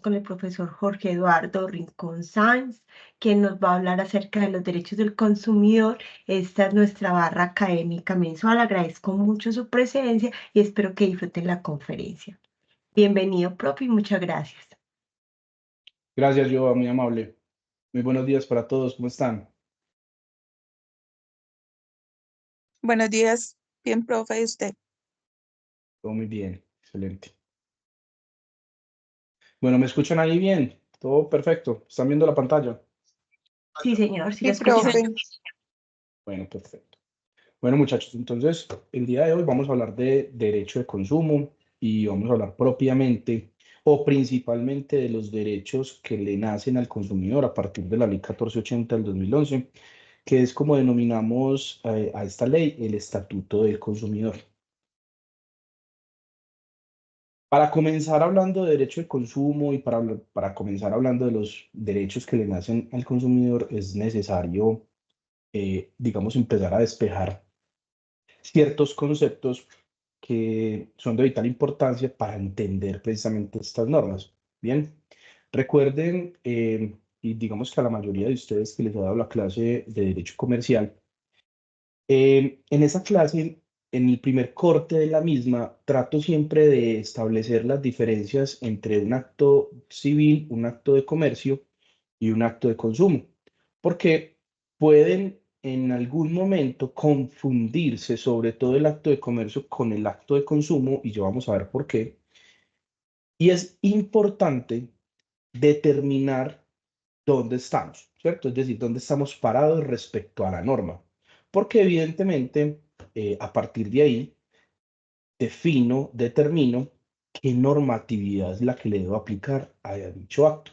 con el profesor Jorge Eduardo Rincón Sáenz, quien nos va a hablar acerca de los derechos del consumidor. Esta es nuestra barra académica mensual. Agradezco mucho su presencia y espero que disfruten la conferencia. Bienvenido, profe, y muchas gracias. Gracias, Joa, muy amable. Muy buenos días para todos, ¿cómo están? Buenos días, bien, profe, ¿y usted? Todo muy bien, excelente. Bueno, ¿me escuchan ahí bien? Todo perfecto. ¿Están viendo la pantalla? Sí, señor, sí Sí, lo escuchamos. profe. Bueno, perfecto. Bueno, muchachos, entonces el día de hoy vamos a hablar de derecho de consumo y vamos a hablar propiamente o principalmente de los derechos que le nacen al consumidor a partir de la Ley 1480 del 2011, que es como denominamos a esta ley el Estatuto del Consumidor. Para comenzar hablando de derecho de consumo y para comenzar hablando de los derechos que le nacen al consumidor, es necesario, digamos, empezar a despejar ciertos conceptos que son de vital importancia para entender precisamente estas normas. Bien, recuerden, y digamos que a la mayoría de ustedes que les he dado la clase de Derecho Comercial, en esa clase, en el primer corte de la misma, trato siempre de establecer las diferencias entre un acto civil, un acto de comercio y un acto de consumo, porque pueden en algún momento confundirse, sobre todo el acto de comercio con el acto de consumo, y ya vamos a ver por qué. Y es importante determinar dónde estamos, ¿cierto? Es decir, dónde estamos parados respecto a la norma. Porque evidentemente, a partir de ahí, determino qué normatividad es la que le debo aplicar a dicho acto.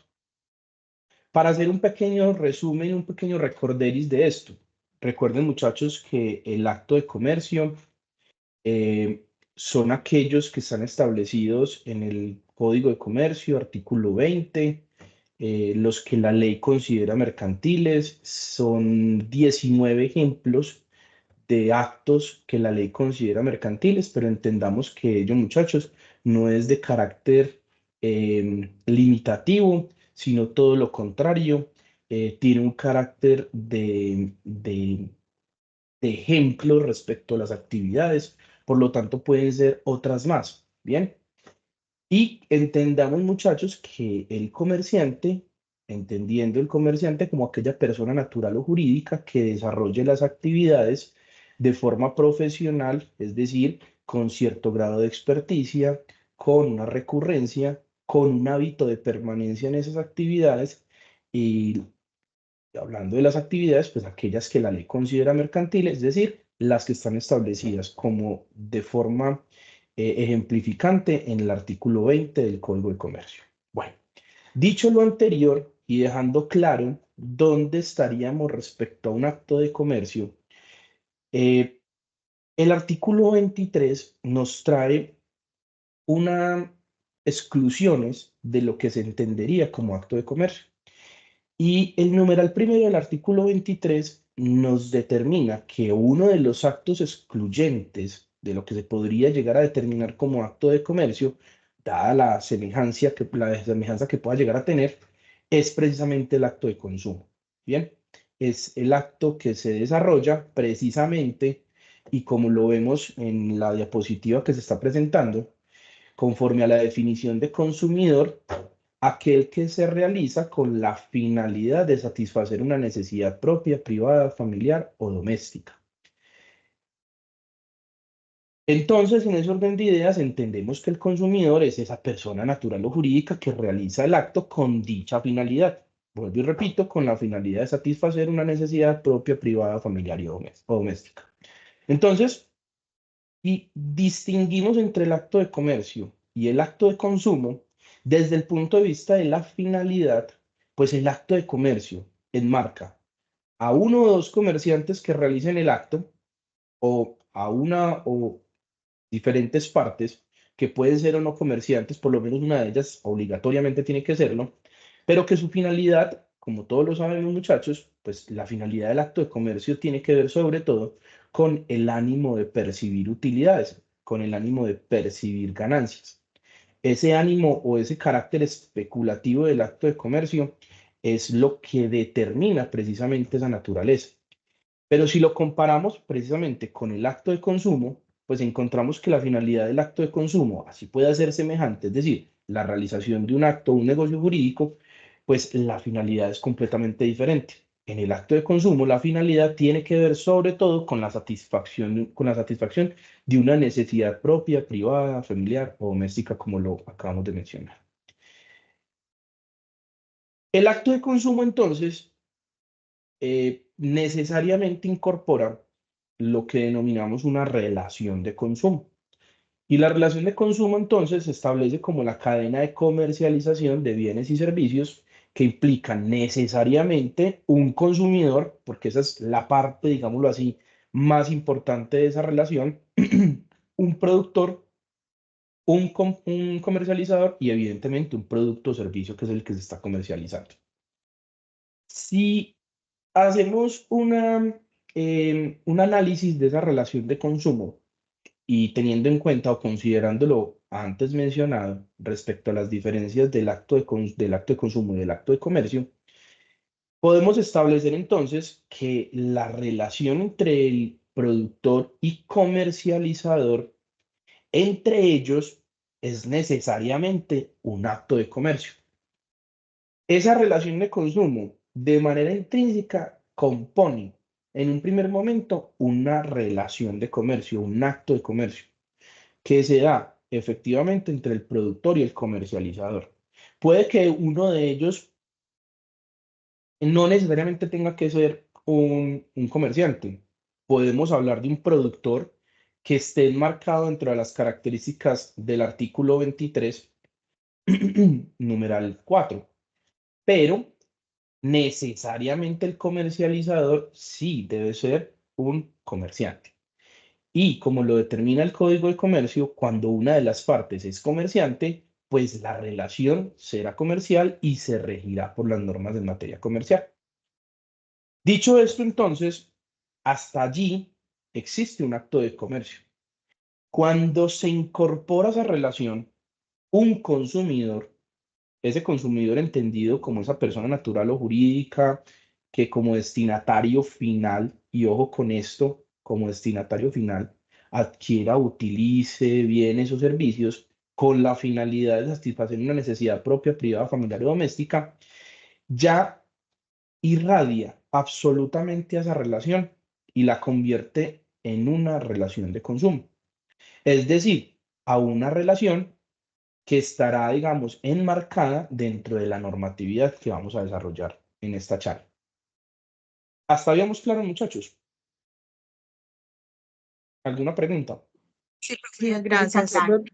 Para hacer un pequeño resumen, un pequeño recorderis de esto, recuerden muchachos que el acto de comercio son aquellos que están establecidos en el Código de Comercio, artículo 20, los que la ley considera mercantiles. Son 19 ejemplos de actos que la ley considera mercantiles, pero entendamos que ello, muchachos, no es de carácter limitativo, sino todo lo contrario, tiene un carácter de ejemplo respecto a las actividades, por lo tanto pueden ser otras más, ¿bien? Y entendamos, muchachos, que el comerciante, entendiendo el comerciante como aquella persona natural o jurídica que desarrolle las actividades de forma profesional, es decir, con cierto grado de experticia, con una recurrencia, con un hábito de permanencia en esas actividades y hablando de las actividades, pues aquellas que la ley considera mercantiles, es decir, las que están establecidas como de forma ejemplificante en el artículo 20 del Código de Comercio. Bueno, dicho lo anterior y dejando claro dónde estaríamos respecto a un acto de comercio, eh, el artículo 23 nos trae unas exclusiones de lo que se entendería como acto de comercio. Y el numeral primero del artículo 23 nos determina que uno de los actos excluyentes de lo que se podría llegar a determinar como acto de comercio, dada la semejanza que pueda llegar a tener, es precisamente el acto de consumo. Bien, es el acto que se desarrolla precisamente, y como lo vemos en la diapositiva que se está presentando, conforme a la definición de consumidor, aquel que se realiza con la finalidad de satisfacer una necesidad propia, privada, familiar o doméstica. Entonces, en ese orden de ideas, entendemos que el consumidor es esa persona natural o jurídica que realiza el acto con dicha finalidad. Vuelvo y repito, con la finalidad de satisfacer una necesidad propia, privada, familiar o doméstica. Entonces, y distinguimos entre el acto de comercio y el acto de consumo desde el punto de vista de la finalidad, pues el acto de comercio enmarca a uno o dos comerciantes que realicen el acto o a una o diferentes partes que pueden ser o no comerciantes, por lo menos una de ellas obligatoriamente tiene que serlo, pero que su finalidad, como todos lo sabemos muchachos, pues la finalidad del acto de comercio tiene que ver sobre todo con el ánimo de percibir utilidades, con el ánimo de percibir ganancias. ese ánimo o ese carácter especulativo del acto de comercio es lo que determina precisamente esa naturaleza. Pero si lo comparamos precisamente con el acto de consumo, pues encontramos que la finalidad del acto de consumo, así puede ser semejante, es decir, la realización de un acto o un negocio jurídico, pues la finalidad es completamente diferente. En el acto de consumo, la finalidad tiene que ver sobre todo con la satisfacción de una necesidad propia, privada, familiar o doméstica, como lo acabamos de mencionar. El acto de consumo, entonces, necesariamente incorpora lo que denominamos una relación de consumo. Y la relación de consumo entonces se establece como la cadena de comercialización de bienes y servicios que implican necesariamente un consumidor, porque esa es la parte, digámoslo así, más importante de esa relación, un productor, un comercializador y evidentemente un producto o servicio que es el que se está comercializando. Si hacemos un análisis de esa relación de consumo y teniendo en cuenta o considerando lo antes mencionado respecto a las diferencias del acto de consumo y del acto de comercio, podemos establecer entonces que la relación entre el productor y comercializador, entre ellos, es necesariamente un acto de comercio. Esa relación de consumo, de manera intrínseca, compone en un primer momento una relación de comercio, un acto de comercio, que se da efectivamente entre el productor y el comercializador. Puede que uno de ellos no necesariamente tenga que ser un comerciante. Podemos hablar de un productor que esté enmarcado dentro de las características del artículo 23, numeral 4, pero necesariamente el comercializador sí debe ser un comerciante. Y como lo determina el Código de Comercio, cuando una de las partes es comerciante, pues la relación será comercial y se regirá por las normas en materia comercial. Dicho esto, entonces, hasta allí existe un acto de comercio. Cuando se incorpora esa relación, un consumidor, ese consumidor entendido como esa persona natural o jurídica que como destinatario final, y ojo con esto, como destinatario final, adquiera, utilice bienes o servicios con la finalidad de satisfacer una necesidad propia, privada, familiar o doméstica, ya irradia absolutamente a esa relación y la convierte en una relación de consumo. Es decir, a una relación que estará, digamos, enmarcada dentro de la normatividad que vamos a desarrollar en esta charla. ¿Hasta habíamos claro, muchachos? ¿Alguna pregunta? Sí, Sí, profe, doctor, está gracias. claro.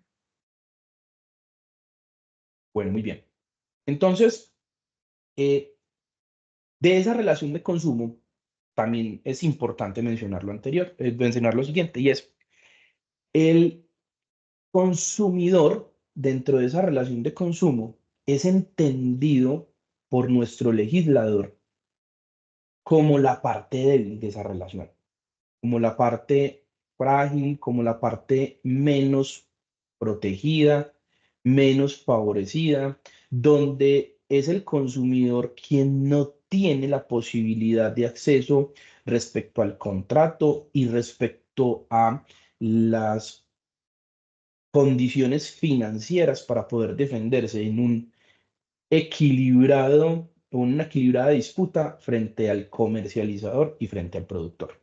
Bueno, muy bien. Entonces, de esa relación de consumo, también es importante mencionar lo anterior, mencionar lo siguiente, y es el consumidor dentro de esa relación de consumo es entendido por nuestro legislador como la parte débil de esa relación, como la parte frágil, como la parte menos protegida, menos favorecida, donde es el consumidor quien no tiene la posibilidad de acceso respecto al contrato y respecto a las condiciones financieras para poder defenderse en un equilibrado, una equilibrada disputa frente al comercializador y frente al productor.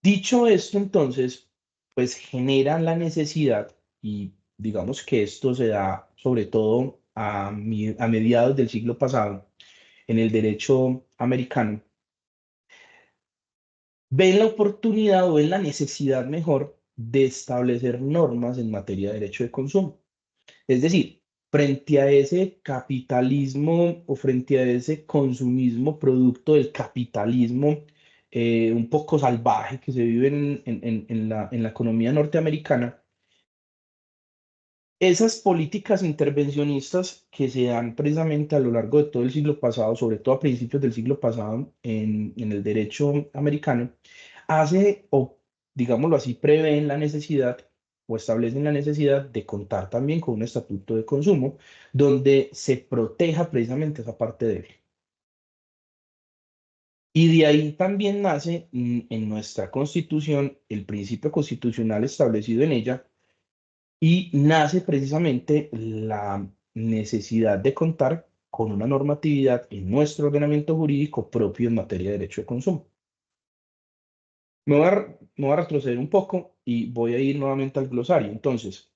Dicho esto, entonces, pues genera la necesidad, y digamos que esto se da sobre todo a mediados del siglo pasado en el derecho americano, ven la oportunidad o ven la necesidad mejor de establecer normas en materia de derecho de consumo. Es decir, frente a ese capitalismo o frente a ese consumismo producto del capitalismo un poco salvaje que se vive en la economía norteamericana, esas políticas intervencionistas que se dan precisamente a lo largo de todo el siglo pasado, sobre todo a principios del siglo pasado en el derecho americano, hace, o digámoslo así, prevén la necesidad o establecen la necesidad de contar también con un estatuto de consumo donde se proteja precisamente esa parte débil. Y de ahí también nace en nuestra Constitución el principio constitucional establecido en ella y nace precisamente la necesidad de contar con una normatividad en nuestro ordenamiento jurídico propio en materia de derecho de consumo. Me voy a retroceder un poco y voy a ir nuevamente al glosario. Entonces,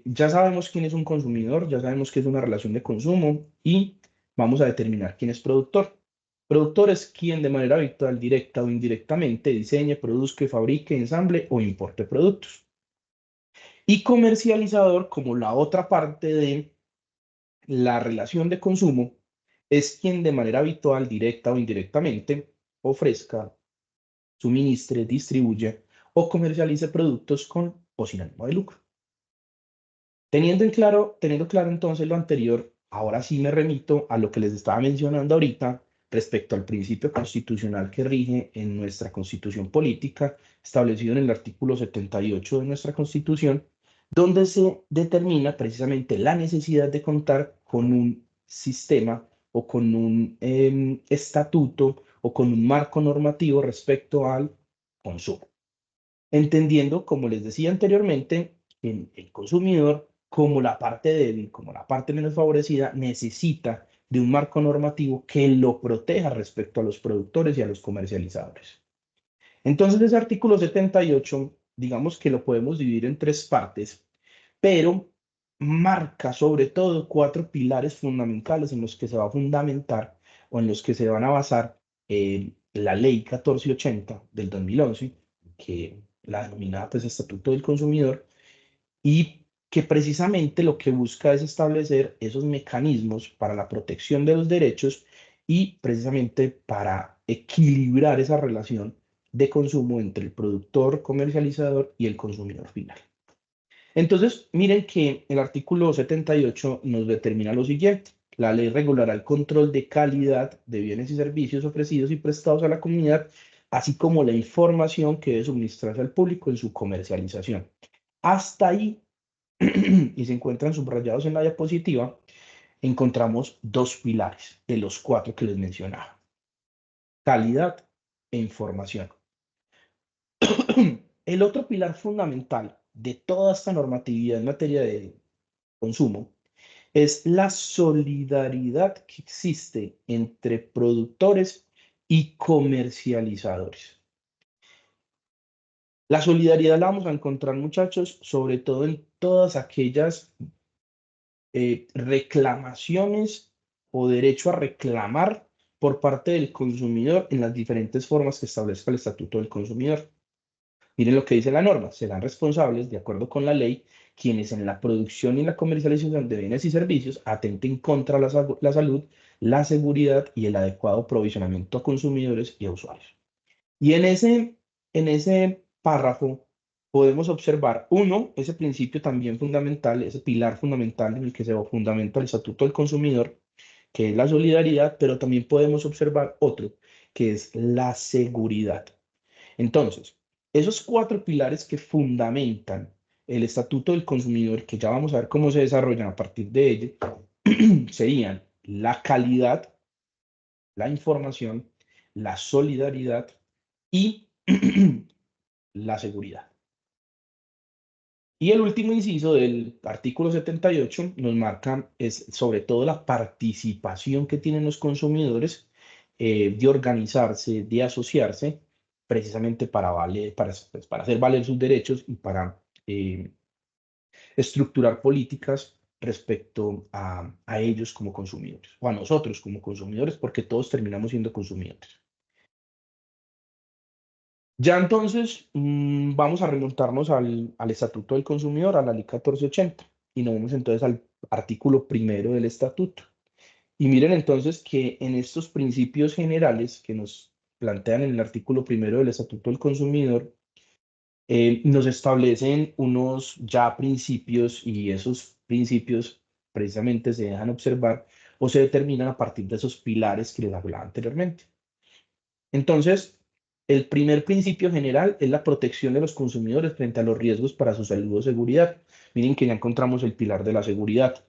ya sabemos quién es un consumidor, ya sabemos qué es una relación de consumo y vamos a determinar quién es productor. Productor es quien de manera habitual, directa o indirectamente diseñe, produzca, fabrique, ensamble o importe productos. Y comercializador, como la otra parte de la relación de consumo, es quien de manera habitual, directa o indirectamente ofrezca, suministre, distribuye o comercialice productos con o sin ánimo de lucro. Teniendo claro entonces lo anterior, ahora sí me remito a lo que les estaba mencionando ahorita respecto al principio constitucional que rige en nuestra constitución política, establecido en el artículo 78 de nuestra constitución, donde se determina precisamente la necesidad de contar con un sistema o con un estatuto o con un marco normativo respecto al consumo. Entendiendo, como les decía anteriormente, en el consumidor como la parte débil, como la parte menos favorecida, necesita de un marco normativo que lo proteja respecto a los productores y a los comercializadores. Entonces, ese artículo 78, digamos que lo podemos dividir en tres partes, pero marca sobre todo cuatro pilares fundamentales en los que se va a fundamentar o en los que se van a basar la ley 1480 del 2011, que la denominada pues Estatuto del Consumidor, y que precisamente lo que busca es establecer esos mecanismos para la protección de los derechos y precisamente para equilibrar esa relación de consumo entre el productor, comercializador y el consumidor final. Entonces, miren que el artículo 78 nos determina lo siguiente. La ley regulará el control de calidad de bienes y servicios ofrecidos y prestados a la comunidad, así como la información que debe suministrarse al público en su comercialización. Hasta ahí, y se encuentran subrayados en la diapositiva, encontramos dos pilares de los cuatro que les mencionaba. Calidad e información. El otro pilar fundamental de toda esta normatividad en materia de consumo es la solidaridad que existe entre productores y comercializadores. La solidaridad la vamos a encontrar, muchachos, sobre todo en todas aquellas reclamaciones o derecho a reclamar por parte del consumidor en las diferentes formas que establezca el Estatuto del Consumidor. Miren lo que dice la norma: serán responsables, de acuerdo con la ley, quienes en la producción y la comercialización de bienes y servicios atenten contra la salud, la seguridad y el adecuado provisionamiento a consumidores y a usuarios. Y en ese párrafo podemos observar, uno, ese principio también fundamental, ese pilar fundamental en el que se fundamenta el Estatuto del Consumidor, que es la solidaridad, pero también podemos observar otro, que es la seguridad. Entonces, esos cuatro pilares que fundamentan el Estatuto del Consumidor, que ya vamos a ver cómo se desarrollan a partir de ello, serían la calidad, la información, la solidaridad y la seguridad. Y el último inciso del artículo 78 nos marca es sobre todo la participación que tienen los consumidores de organizarse, de asociarse, precisamente para hacer valer sus derechos y para estructurar políticas respecto a ellos como consumidores, o a nosotros como consumidores, porque todos terminamos siendo consumidores. Ya entonces vamos a remontarnos al Estatuto del Consumidor, a la Ley 1480, y nos vamos entonces al artículo primero del Estatuto. Y miren entonces que en estos principios generales que nos plantean en el artículo primero del Estatuto del Consumidor, nos establecen unos ya principios, y esos principios precisamente se dejan observar o se determinan a partir de esos pilares que les hablaba anteriormente. Entonces, El primer principio general es la protección de los consumidores frente a los riesgos para su salud o seguridad. Miren que ya encontramos el pilar de la seguridad.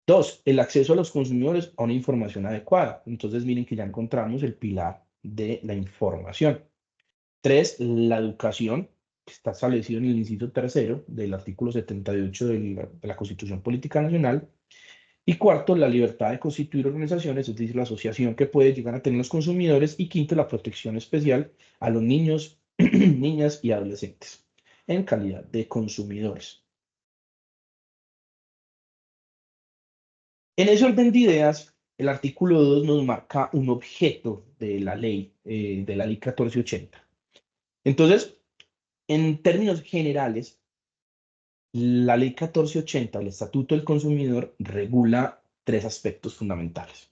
2, el acceso a los consumidores a una información adecuada. Entonces, miren que ya encontramos el pilar de la información. 3, la educación, que está establecido en el inciso tercero del artículo 78 de la Constitución Política Nacional. Y 4, la libertad de constituir organizaciones, es decir, la asociación que puede llegar a tener los consumidores. Y 5, la protección especial a los niños, niñas y adolescentes en calidad de consumidores. En ese orden de ideas, el artículo 2 nos marca un objeto de la ley 1480. Entonces, en términos generales, la ley 1480, el Estatuto del Consumidor, regula 3 aspectos fundamentales.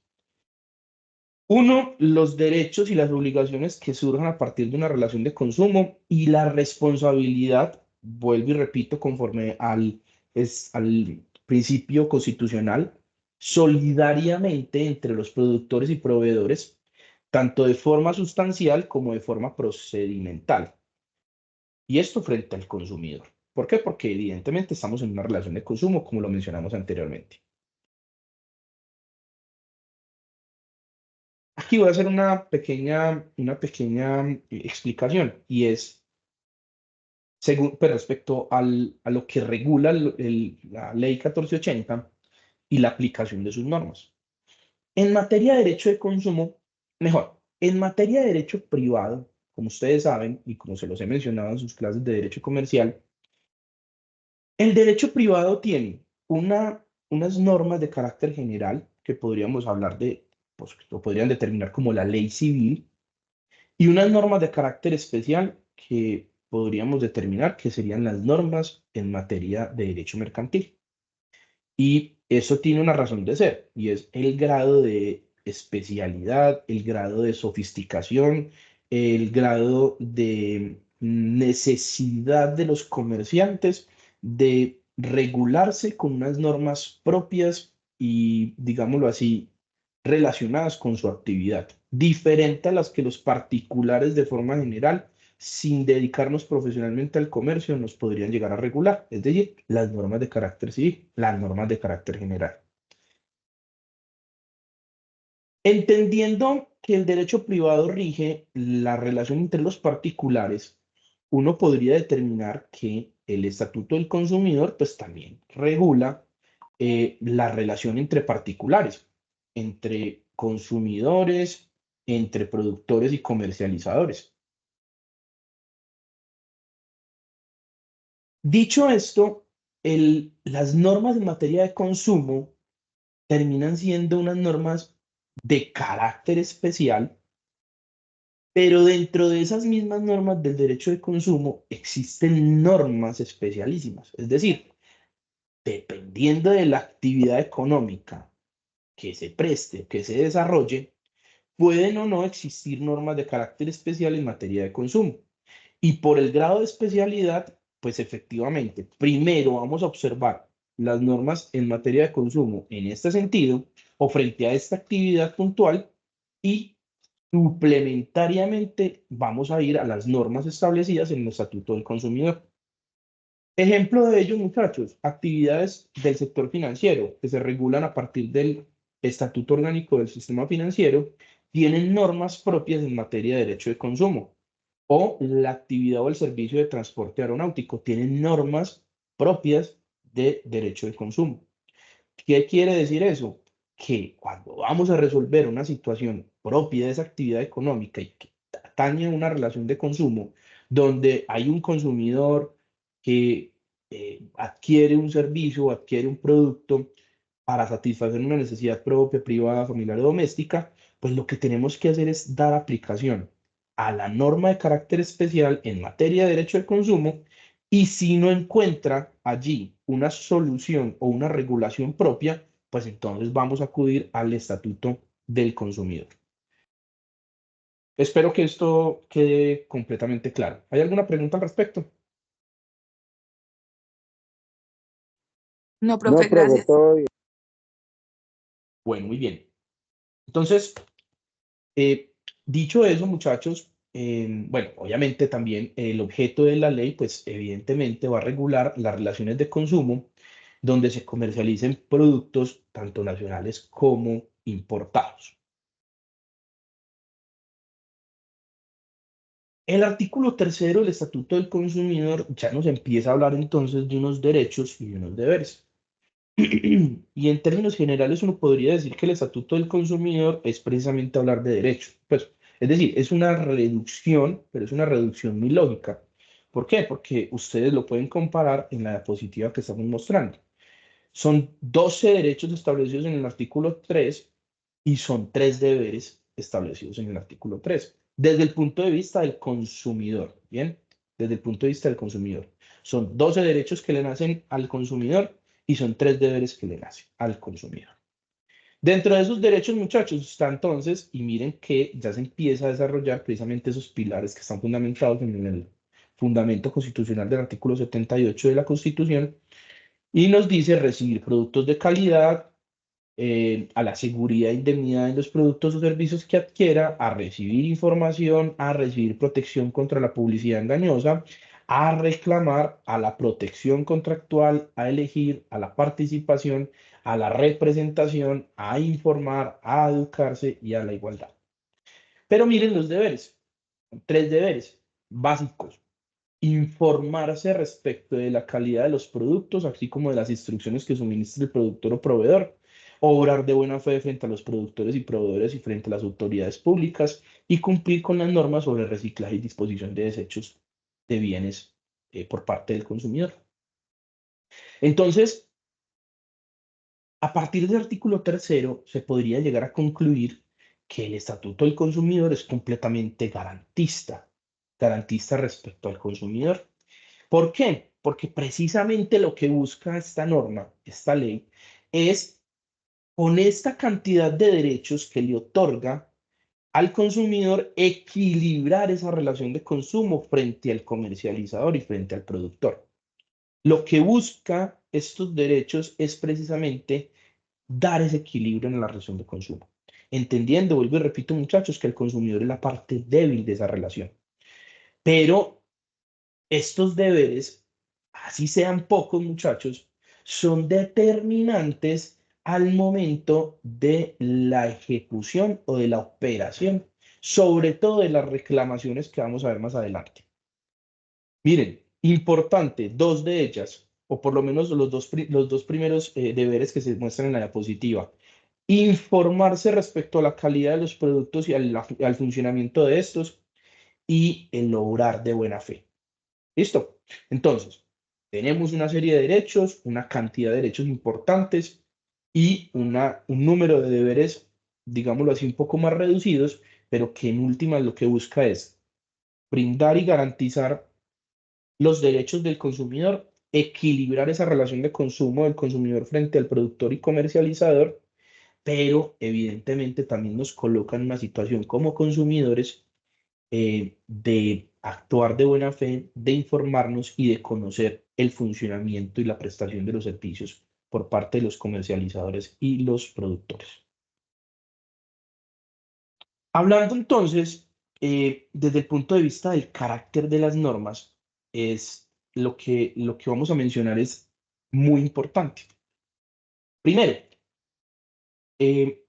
1, los derechos y las obligaciones que surjan a partir de una relación de consumo y la responsabilidad, vuelvo y repito, conforme al principio constitucional, solidariamente entre los productores y proveedores, tanto de forma sustancial como de forma procedimental. Y esto frente al consumidor. ¿Por qué? Porque evidentemente estamos en una relación de consumo, como lo mencionamos anteriormente. Aquí voy a hacer una pequeña explicación, y es según, pues, respecto a lo que regula la ley 1480 y la aplicación de sus normas. En materia de derecho de consumo, mejor, en materia de derecho privado, como ustedes saben y como se los he mencionado en sus clases de derecho comercial, el derecho privado tiene unas normas de carácter general que podríamos hablar de, pues, lo podrían determinar como la ley civil, y unas normas de carácter especial que podríamos determinar que serían las normas en materia de derecho mercantil. Y eso tiene una razón de ser, y es el grado de especialidad, el grado de sofisticación, el grado de necesidad de los comerciantes de regularse con unas normas propias y, digámoslo así, relacionadas con su actividad, diferente a las que los particulares de forma general, sin dedicarnos profesionalmente al comercio, nos podrían llegar a regular, es decir, las normas de carácter civil, las normas de carácter general. Entendiendo que el derecho privado rige la relación entre los particulares, uno podría determinar que el Estatuto del Consumidor pues también regula la relación entre particulares, entre consumidores, entre productores y comercializadores. Dicho esto, las normas en materia de consumo terminan siendo unas normas de carácter especial, pero dentro de esas mismas normas del derecho de consumo existen normas especialísimas. Es decir, dependiendo de la actividad económica que se preste, que se desarrolle, pueden o no existir normas de carácter especial en materia de consumo. Y por el grado de especialidad, pues efectivamente, primero vamos a observar las normas en materia de consumo en este sentido o frente a esta actividad puntual, y suplementariamente vamos a ir a las normas establecidas en el Estatuto del Consumidor. Ejemplo de ello, muchachos, actividades del sector financiero que se regulan a partir del Estatuto Orgánico del Sistema Financiero tienen normas propias en materia de derecho de consumo, o la actividad o el servicio de transporte aeronáutico tienen normas propias de derecho de consumo. ¿Qué quiere decir eso? Que cuando vamos a resolver una situación propia de esa actividad económica y que atañe a una relación de consumo, donde hay un consumidor que adquiere un servicio o adquiere un producto para satisfacer una necesidad propia, privada, familiar o doméstica, pues lo que tenemos que hacer es dar aplicación a la norma de carácter especial en materia de derecho de consumo, y si no encuentra allí una solución o una regulación propia, pues entonces vamos a acudir al Estatuto del Consumidor. Espero que esto quede completamente claro. ¿Hay alguna pregunta al respecto? No, No, profe, profe, gracias. todo bien. Bueno, muy bien. Entonces, Dicho eso, muchachos, bueno, obviamente también el objeto de la ley, pues evidentemente va a regular las relaciones de consumo donde se comercialicen productos tanto nacionales como importados. El artículo tercero del Estatuto del Consumidor ya nos empieza a hablar entonces de unos derechos y de unos deberes. Y en términos generales uno podría decir que el Estatuto del Consumidor es precisamente hablar de derechos. Pues, es decir, es una reducción, pero es una reducción muy lógica. ¿Por qué? Porque ustedes lo pueden comparar en la diapositiva que estamos mostrando. Son 12 derechos establecidos en el artículo 3 y son 3 deberes establecidos en el artículo 3. Desde el punto de vista del consumidor, ¿bien? Desde el punto de vista del consumidor. Son 12 derechos que le nacen al consumidor y son 3 deberes que le nacen al consumidor. Dentro de esos derechos, muchachos, está entonces, y miren que ya se empieza a desarrollar precisamente esos pilares que están fundamentados en el fundamento constitucional del artículo 78 de la Constitución, y nos dice recibir productos de calidad, a la seguridad e indemnidad de los productos o servicios que adquiera, a recibir información, a recibir protección contra la publicidad engañosa, a reclamar, a la protección contractual, a elegir, a la participación, a la representación, a informar, a educarse y a la igualdad. Pero miren los deberes, 3 deberes básicos: informarse respecto de la calidad de los productos, así como de las instrucciones que suministre el productor o proveedor, obrar de buena fe frente a los productores y proveedores y frente a las autoridades públicas, y cumplir con las normas sobre reciclaje y disposición de desechos de bienes por parte del consumidor. Entonces, a partir del artículo tercero, se podría llegar a concluir que el Estatuto del Consumidor es completamente garantista respecto al consumidor. ¿Por qué? Porque precisamente lo que busca esta norma, esta ley, es, con esta cantidad de derechos que le otorga al consumidor, equilibrar esa relación de consumo frente al comercializador y frente al productor. Lo que busca estos derechos es precisamente dar ese equilibrio en la relación de consumo, entendiendo, vuelvo y repito, muchachos, que el consumidor es la parte débil de esa relación. Pero estos deberes, así sean pocos, muchachos, son determinantes al momento de la ejecución o de la operación, sobre todo de las reclamaciones que vamos a ver más adelante. Miren, importante, 2 de ellas, o por lo menos los dos primeros deberes que se muestran en la diapositiva: informarse respecto a la calidad de los productos y al funcionamiento de estos, y el obrar de buena fe. ¿Listo? Entonces, tenemos una serie de derechos, una cantidad de derechos importantes y un número de deberes, digámoslo así, un poco más reducidos, pero que en últimas lo que busca es brindar y garantizar los derechos del consumidor, equilibrar esa relación de consumo del consumidor frente al productor y comercializador, pero evidentemente también nos coloca en una situación como consumidores de actuar de buena fe, de informarnos y de conocer el funcionamiento y la prestación de los servicios por parte de los comercializadores y los productores. Hablando entonces, desde el punto de vista del carácter de las normas, es lo que vamos a mencionar es muy importante. Primero, eh,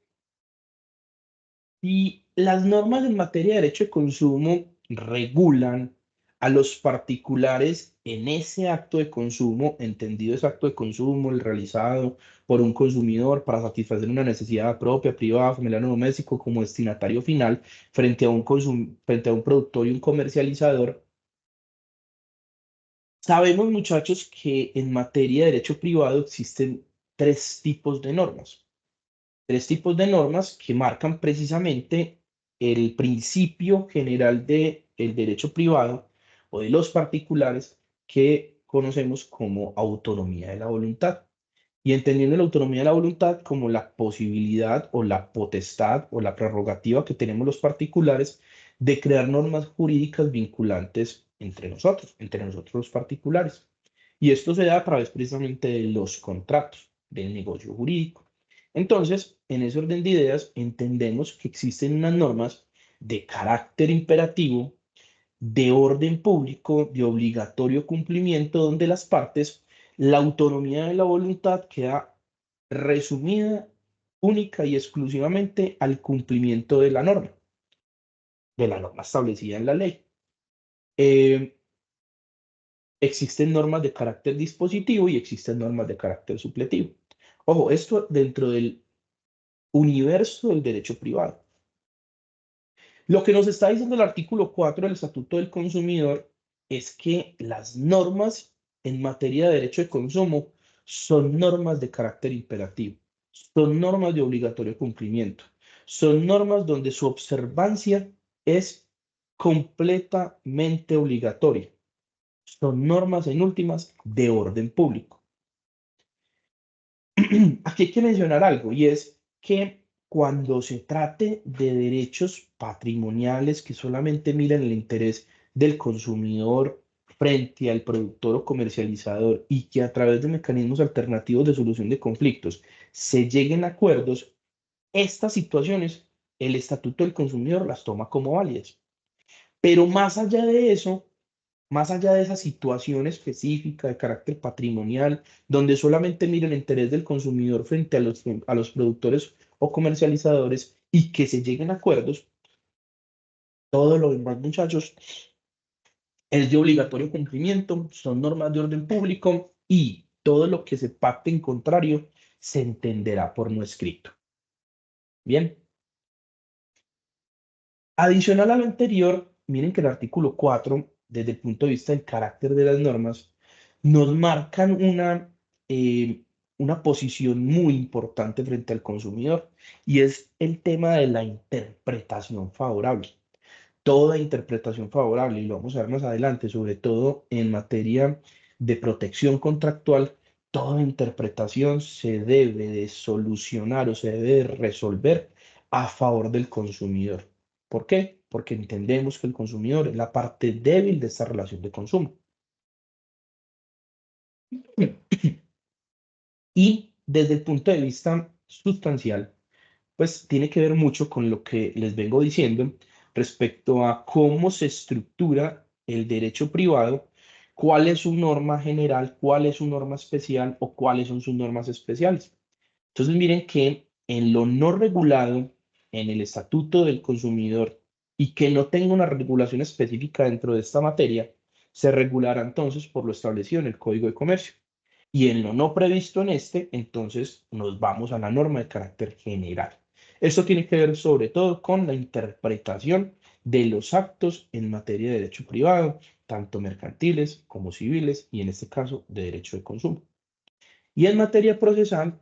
y las normas en materia de derecho de consumo regulan a los particulares en ese acto de consumo, entendido ese acto de consumo, el realizado por un consumidor para satisfacer una necesidad propia, privada, familiar o doméstico, como destinatario final, frente a un productor y un comercializador. Sabemos, muchachos, que en materia de derecho privado existen 3 tipos de normas. 3 tipos de normas que marcan precisamente el principio general del derecho privado o de los particulares, que conocemos como autonomía de la voluntad. Y entendiendo la autonomía de la voluntad como la posibilidad o la potestad o la prerrogativa que tenemos los particulares de crear normas jurídicas vinculantes entre nosotros los particulares. Y esto se da a través precisamente de los contratos, del negocio jurídico. Entonces, en ese orden de ideas, entendemos que existen unas normas de carácter imperativo, de orden público, de obligatorio cumplimiento, donde las partes, la autonomía de la voluntad queda resumida única y exclusivamente al cumplimiento de la norma establecida en la ley. Existen normas de carácter dispositivo y existen normas de carácter supletivo. Ojo, esto dentro del universo del derecho privado. Lo que nos está diciendo el artículo 4 del Estatuto del Consumidor es que las normas en materia de derecho de consumo son normas de carácter imperativo, son normas de obligatorio cumplimiento, son normas donde su observancia es completamente obligatoria, son normas en últimas de orden público. Aquí hay que mencionar algo y es que cuando se trate de derechos patrimoniales que solamente miran el interés del consumidor frente al productor o comercializador y que a través de mecanismos alternativos de solución de conflictos se lleguen a acuerdos, estas situaciones el Estatuto del Consumidor las toma como válidas. Pero más allá de eso, más allá de esa situación específica de carácter patrimonial, donde solamente mira el interés del consumidor frente a los productores o comercializadores y que se lleguen a acuerdos, todo lo demás, muchachos, es de obligatorio cumplimiento, son normas de orden público y todo lo que se pacte en contrario se entenderá por no escrito. Bien. Adicional a lo anterior, miren que el artículo 4, desde el punto de vista del carácter de las normas, nos marcan una posición muy importante frente al consumidor y es el tema de la interpretación favorable. Toda interpretación favorable, y lo vamos a ver más adelante, sobre todo en materia de protección contractual, toda interpretación se debe de solucionar o se debe de resolver a favor del consumidor. ¿Por qué? Porque entendemos que el consumidor es la parte débil de esta relación de consumo. Y desde el punto de vista sustancial, pues tiene que ver mucho con lo que les vengo diciendo respecto a cómo se estructura el derecho privado, cuál es su norma general, cuál es su norma especial o cuáles son sus normas especiales. Entonces miren que en lo no regulado, en el Estatuto del Consumidor y que no tenga una regulación específica dentro de esta materia, se regulará entonces por lo establecido en el Código de Comercio. Y en lo no previsto en este, entonces nos vamos a la norma de carácter general. Esto tiene que ver sobre todo con la interpretación de los actos en materia de derecho privado, tanto mercantiles como civiles, y en este caso de derecho de consumo. Y en materia procesal,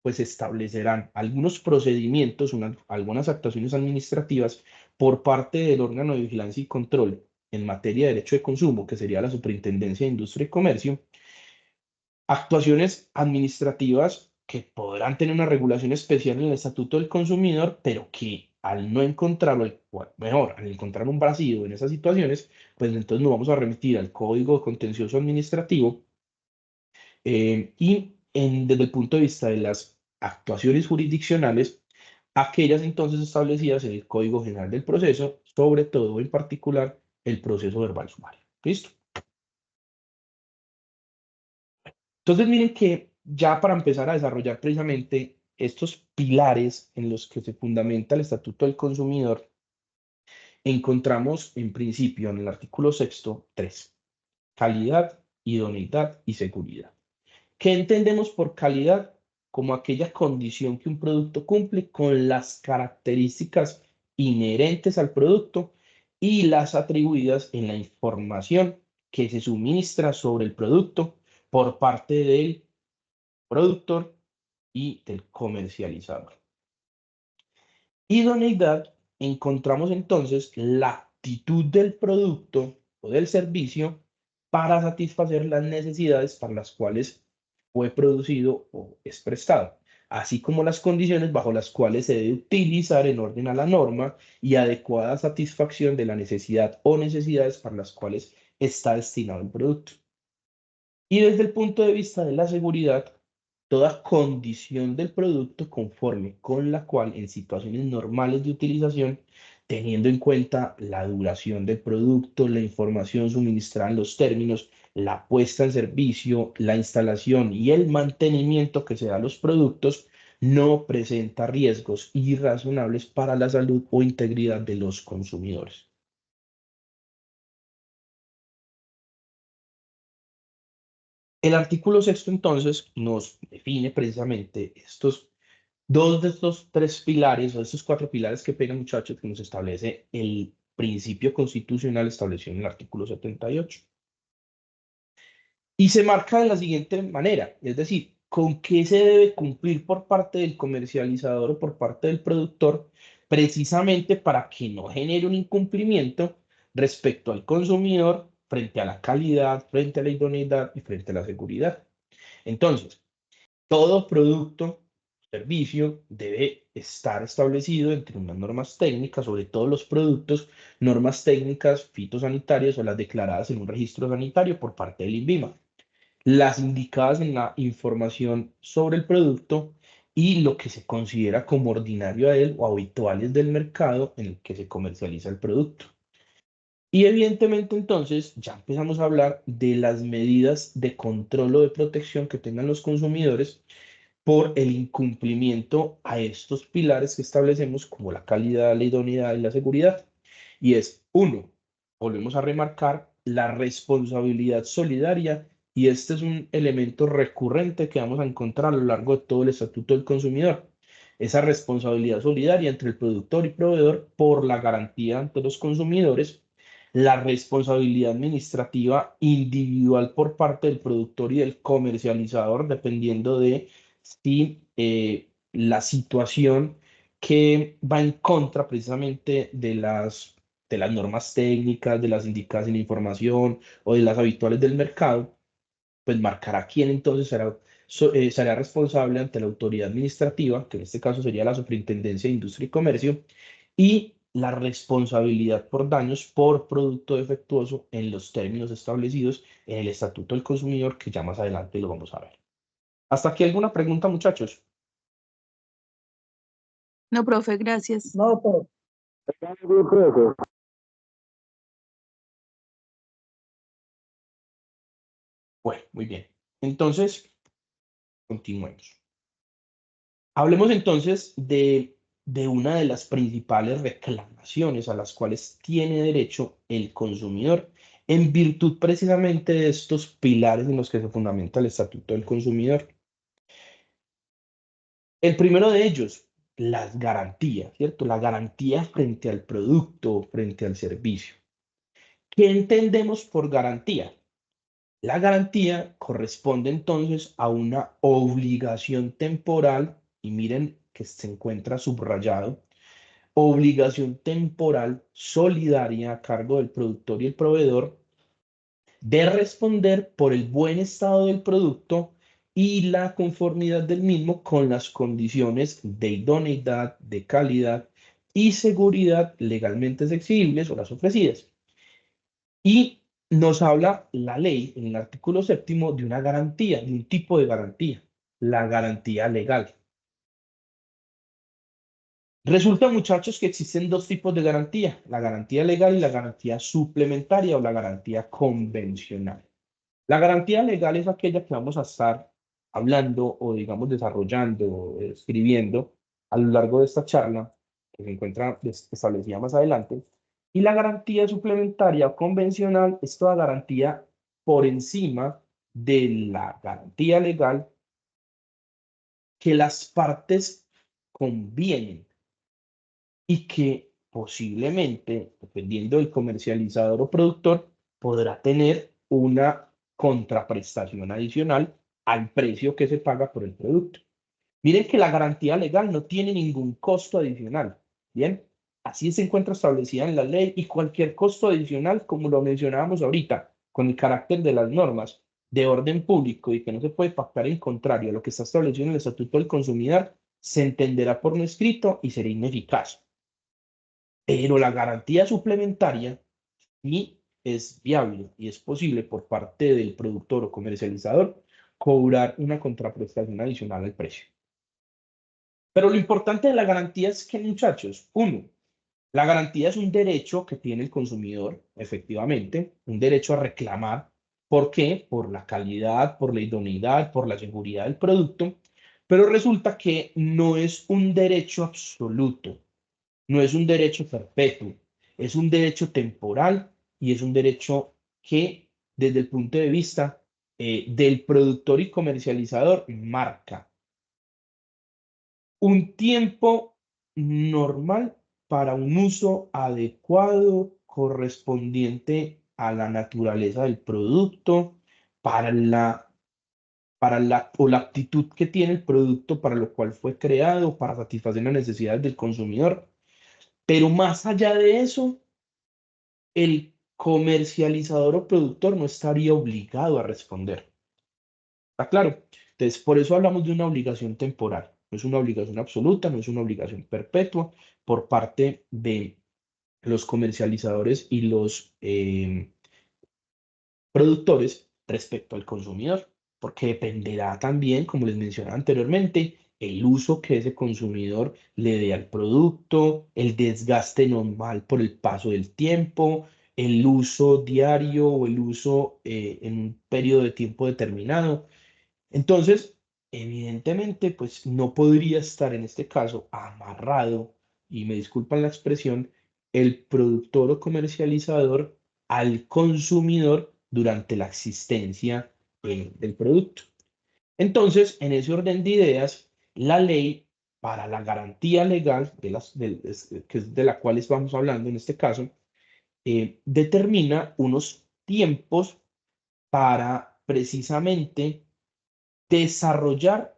pues establecerán algunos procedimientos, algunas actuaciones administrativas por parte del órgano de vigilancia y control en materia de derecho de consumo, que sería la Superintendencia de Industria y Comercio, actuaciones administrativas que podrán tener una regulación especial en el Estatuto del Consumidor, pero que al no encontrarlo, mejor, al encontrar un vacío en esas situaciones, pues entonces nos vamos a remitir al Código Contencioso Administrativo desde el punto de vista de las actuaciones jurisdiccionales, aquellas entonces establecidas en el Código General del Proceso, sobre todo en particular el proceso verbal sumario. ¿Listo? Entonces, miren que ya para empezar a desarrollar precisamente estos pilares en los que se fundamenta el Estatuto del Consumidor, encontramos en principio en el artículo 6, 3, calidad, idoneidad y seguridad. ¿Qué entendemos por calidad? Como aquella condición que un producto cumple con las características inherentes al producto y las atribuidas en la información que se suministra sobre el producto por parte del productor y del comercializador. Idoneidad, encontramos entonces la actitud del producto o del servicio para satisfacer las necesidades para las cuales fue producido o es prestado, así como las condiciones bajo las cuales se debe utilizar en orden a la norma y adecuada satisfacción de la necesidad o necesidades para las cuales está destinado el producto. Y desde el punto de vista de la seguridad, toda condición del producto conforme con la cual en situaciones normales de utilización teniendo en cuenta la duración del producto, la información suministrada en los términos, la puesta en servicio, la instalación y el mantenimiento que se da a los productos, no presenta riesgos irrazonables para la salud o integridad de los consumidores. El artículo sexto, entonces, nos define precisamente dos de estos tres pilares, o estos cuatro pilares que pegan, muchachos, que nos establece el principio constitucional establecido en el artículo 78. Y se marca de la siguiente manera, es decir, con qué se debe cumplir por parte del comercializador o por parte del productor, precisamente para que no genere un incumplimiento respecto al consumidor frente a la calidad, frente a la idoneidad y frente a la seguridad. Entonces, todo producto, servicio debe estar establecido entre unas normas técnicas, sobre todo los productos, normas técnicas fitosanitarias o las declaradas en un registro sanitario por parte del INVIMA, las indicadas en la información sobre el producto y lo que se considera como ordinario a él o habituales del mercado en el que se comercializa el producto. Y evidentemente entonces ya empezamos a hablar de las medidas de control o de protección que tengan los consumidores por el incumplimiento a estos pilares que establecemos como la calidad, la idoneidad y la seguridad. Y es uno, volvemos a remarcar, la responsabilidad solidaria, y este es un elemento recurrente que vamos a encontrar a lo largo de todo el Estatuto del Consumidor. Esa responsabilidad solidaria entre el productor y proveedor por la garantía ante los consumidores, la responsabilidad administrativa individual por parte del productor y del comercializador, dependiendo de si la situación que va en contra precisamente de las normas técnicas, de las indicadas en la información o de las habituales del mercado, pues marcará quién entonces será responsable ante la autoridad administrativa, que en este caso sería la Superintendencia de Industria y Comercio, y la responsabilidad por daños por producto defectuoso en los términos establecidos en el Estatuto del Consumidor, que ya más adelante lo vamos a ver. ¿Hasta aquí alguna pregunta, muchachos? No, profe, gracias. No, pero yo creo que Bueno, muy bien. Entonces, continuemos. Hablemos entonces de una de las principales reclamaciones a las cuales tiene derecho el consumidor en virtud precisamente de estos pilares en los que se fundamenta el Estatuto del Consumidor. El primero de ellos, las garantías, ¿cierto? La garantía frente al producto, frente al servicio. ¿Qué entendemos por garantía? La garantía corresponde entonces a una obligación temporal, y miren que se encuentra subrayado, obligación temporal solidaria a cargo del productor y el proveedor de responder por el buen estado del producto y la conformidad del mismo con las condiciones de idoneidad, de calidad y seguridad legalmente exigibles o las ofrecidas. Y nos habla la ley en el artículo séptimo de una garantía, de un tipo de garantía, la garantía legal. Resulta, muchachos, que existen dos tipos de garantía, la garantía legal y la garantía suplementaria o la garantía convencional. La garantía legal es aquella que vamos a estar hablando o, digamos, desarrollando o escribiendo a lo largo de esta charla, que se encuentra establecida más adelante. Y la garantía suplementaria o convencional es toda garantía por encima de la garantía legal que las partes convienen y que posiblemente, dependiendo del comercializador o productor, podrá tener una contraprestación adicional al precio que se paga por el producto. Miren que la garantía legal no tiene ningún costo adicional, ¿bien? Así se encuentra establecida en la ley, y cualquier costo adicional, como lo mencionábamos ahorita, con el carácter de las normas de orden público y que no se puede pactar en contrario a lo que está establecido en el Estatuto del Consumidor, se entenderá por no escrito y será ineficaz. Pero la garantía suplementaria sí es viable y es posible por parte del productor o comercializador cobrar una contraprestación adicional al precio. Pero lo importante de la garantía es que, muchachos, uno, La garantía es un derecho que tiene el consumidor, efectivamente, un derecho a reclamar. ¿Por qué? Por la calidad, por la idoneidad, por la seguridad del producto, pero resulta que no es un derecho absoluto, no es un derecho perpetuo, es un derecho temporal y es un derecho que, desde el punto de vista del productor y comercializador, marca un tiempo normal para un uso adecuado, correspondiente a la naturaleza del producto, para la aptitud que tiene el producto para lo cual fue creado, para satisfacer las necesidades del consumidor. Pero más allá de eso, el comercializador o productor no estaría obligado a responder. ¿Está claro? Entonces, por eso hablamos de una obligación temporal. No es una obligación absoluta, no es una obligación perpetua por parte de los comercializadores y los productores respecto al consumidor, porque dependerá también, como les mencionaba anteriormente, el uso que ese consumidor le dé al producto, el desgaste normal por el paso del tiempo, el uso diario o el uso en un periodo de tiempo determinado. Entonces, evidentemente, pues no podría estar en este caso amarrado, y me disculpan la expresión, el productor o comercializador al consumidor durante la existencia del producto. Entonces, en ese orden de ideas, la ley para la garantía legal, que es de la cual estamos hablando en este caso, determina unos tiempos para precisamente desarrollar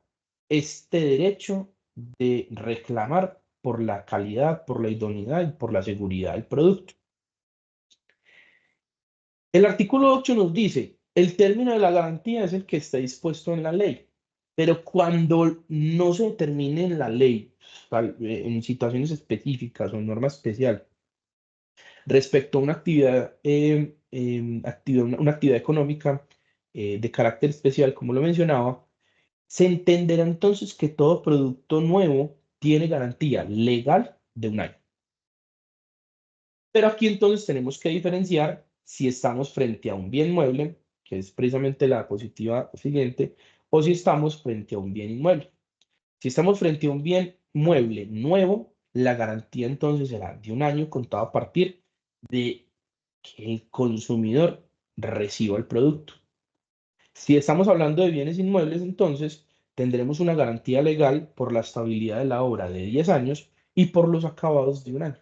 este derecho de reclamar por la calidad, por la idoneidad y por la seguridad del producto. El artículo 8 nos dice, el término de la garantía es el que está dispuesto en la ley, pero cuando no se determine en la ley, en situaciones específicas o en norma especial, respecto a una actividad, una actividad económica de carácter especial, como lo mencionaba, se entenderá entonces que todo producto nuevo tiene garantía legal de un año. Pero aquí entonces tenemos que diferenciar si estamos frente a un bien mueble, que es precisamente la diapositiva siguiente, o si estamos frente a un bien inmueble. Si estamos frente a un bien mueble nuevo, la garantía entonces será de un año contado a partir de que el consumidor reciba el producto. Si estamos hablando de bienes inmuebles, entonces tendremos una garantía legal por la estabilidad de la obra de 10 años y por los acabados de un año.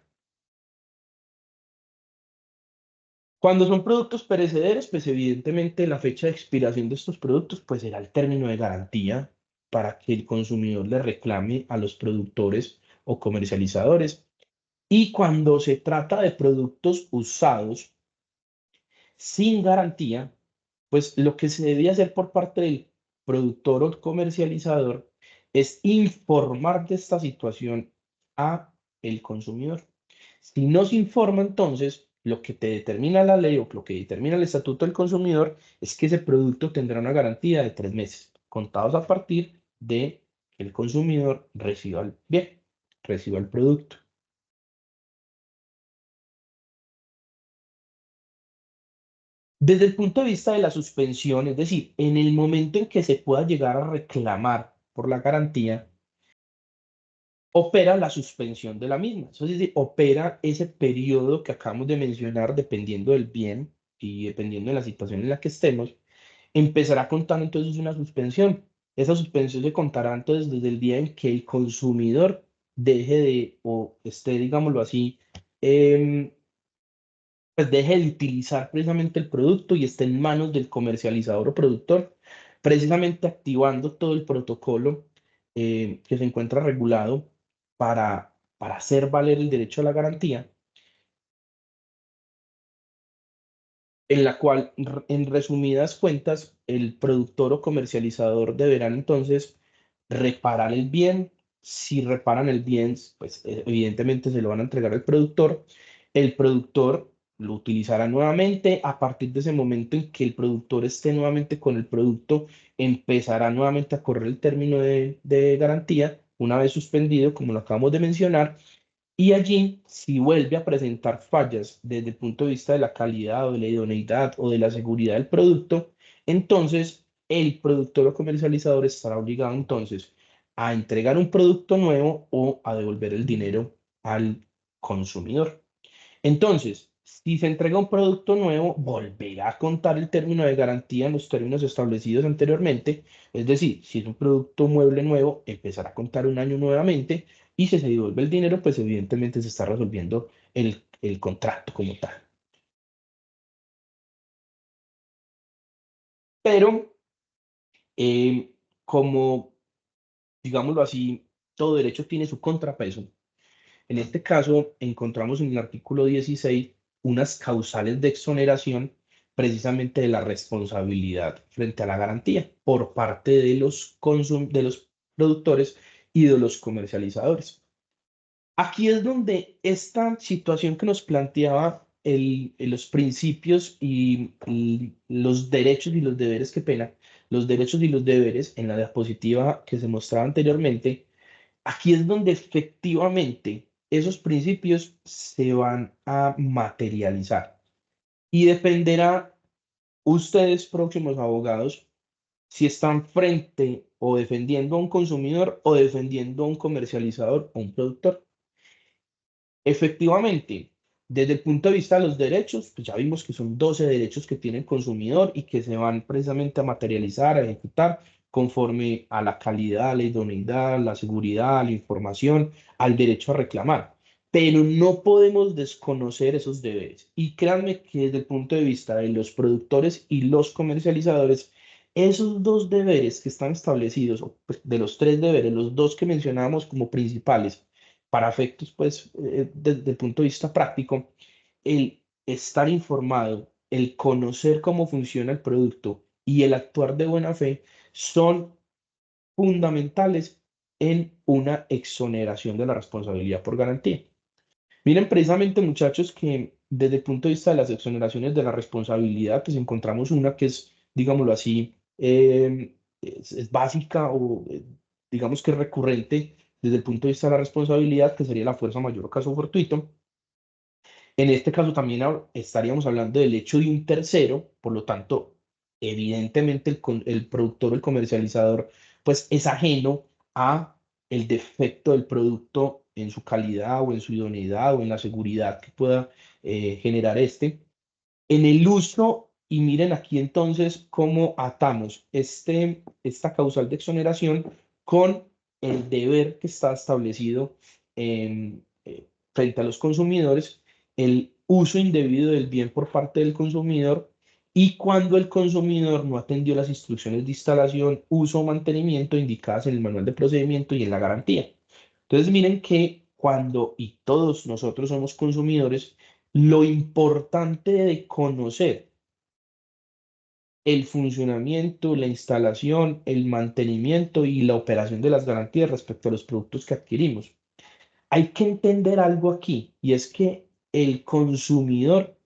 Cuando son productos perecederos, pues evidentemente la fecha de expiración de estos productos pues será el término de garantía para que el consumidor le reclame a los productores o comercializadores. Y cuando se trata de productos usados sin garantía, pues lo que se debía hacer por parte del productor o comercializador es informar de esta situación a el consumidor. Si no se informa, entonces, lo que te determina la ley o lo que determina el Estatuto del Consumidor es que ese producto tendrá una garantía de 3 meses, contados a partir de que el consumidor reciba el bien, reciba el producto. Desde el punto de vista de la suspensión, es decir, en el momento en que se pueda llegar a reclamar por la garantía, opera la suspensión de la misma. Es decir, opera ese periodo que acabamos de mencionar dependiendo del bien y dependiendo de la situación en la que estemos, empezará a contar entonces una suspensión. Esa suspensión se contará entonces desde el día en que el consumidor deje de, o esté, digámoslo así, em, pues deje de utilizar precisamente el producto y esté en manos del comercializador o productor, precisamente activando todo el protocolo que se encuentra regulado para hacer valer el derecho a la garantía, en la cual, en resumidas cuentas, el productor o comercializador deberán entonces reparar el bien. Si reparan el bien, pues evidentemente se lo van a entregar al productor. El productor lo utilizará nuevamente. A partir de ese momento en que el productor esté nuevamente con el producto, empezará nuevamente a correr el término de garantía, una vez suspendido, como lo acabamos de mencionar, Y allí, si vuelve a presentar fallas desde el punto de vista de la calidad o de la idoneidad o de la seguridad del producto, entonces el productor o comercializador estará obligado entonces a entregar un producto nuevo o a devolver el dinero al consumidor. Entonces, si se entrega un producto nuevo, volverá a contar el término de garantía en los términos establecidos anteriormente. Es decir, si es un producto mueble nuevo, empezará a contar un año nuevamente. Y si se devuelve el dinero, pues evidentemente se está resolviendo el contrato como tal. Pero, como, digámoslo así, todo derecho tiene su contrapeso. En este caso, encontramos en el artículo 16 unas causales de exoneración precisamente de la responsabilidad frente a la garantía por parte de de los productores y de los comercializadores. Aquí es donde esta situación que nos planteaba los principios y los derechos y los deberes, qué pena, los derechos y los deberes en la diapositiva que se mostraba anteriormente. Aquí es donde efectivamente esos principios se van a materializar y dependerá ustedes, próximos abogados, si están frente o defendiendo a un consumidor o defendiendo a un comercializador o un productor. Efectivamente, desde el punto de vista de los derechos, pues ya vimos que son 12 derechos que tiene el consumidor y que se van precisamente a materializar, a ejecutar conforme a la calidad, la idoneidad, la seguridad, la información, al derecho a reclamar. Pero no podemos desconocer esos deberes. Y créanme que desde el punto de vista de los productores y los comercializadores, esos dos deberes que están establecidos, o, pues, de los tres deberes, los dos que mencionábamos como principales, para efectos, pues, desde el punto de vista práctico, el estar informado, el conocer cómo funciona el producto y el actuar de buena fe son fundamentales en una exoneración de la responsabilidad por garantía. Miren, precisamente, muchachos, que desde el punto de vista de las exoneraciones de la responsabilidad, pues encontramos una que es, digámoslo así, es básica o digamos que es recurrente desde el punto de vista de la responsabilidad, que sería la fuerza mayor o caso fortuito. En este caso también estaríamos hablando del hecho de un tercero, por lo tanto, evidentemente el productor o el comercializador, pues es ajeno a el defecto del producto en su calidad o en su idoneidad o en la seguridad que pueda generar este. En el uso, y miren aquí entonces cómo atamos esta causal de exoneración con el deber que está establecido frente a los consumidores, el uso indebido del bien por parte del consumidor y cuando el consumidor no atendió las instrucciones de instalación, uso o mantenimiento indicadas en el manual de procedimiento y en la garantía. Entonces miren que cuando, y todos nosotros somos consumidores, lo importante de conocer el funcionamiento, la instalación, el mantenimiento y la operación de las garantías respecto a los productos que adquirimos. Hay que entender algo aquí y es que el consumidor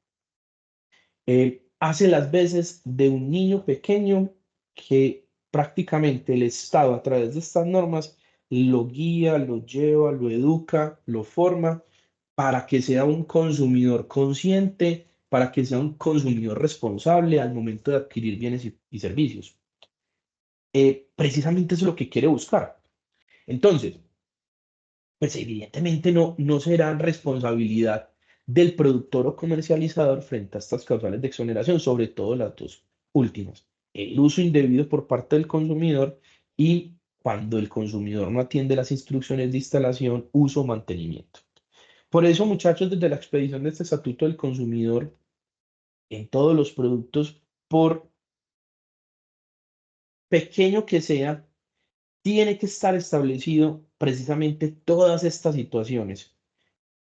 hace las veces de un niño pequeño que prácticamente el Estado a través de estas normas lo guía, lo lleva, lo educa, lo forma para que sea un consumidor consciente, para que sea un consumidor responsable al momento de adquirir bienes y servicios. Precisamente eso es lo que quiere buscar. Entonces, pues evidentemente no será responsabilidad del productor o comercializador frente a estas causales de exoneración, sobre todo las dos últimas. El uso indebido por parte del consumidor y cuando el consumidor no atiende las instrucciones de instalación, uso o mantenimiento. Por eso, muchachos, desde la expedición de este Estatuto del Consumidor, en todos los productos, por pequeño que sea, tiene que estar establecido precisamente todas estas situaciones.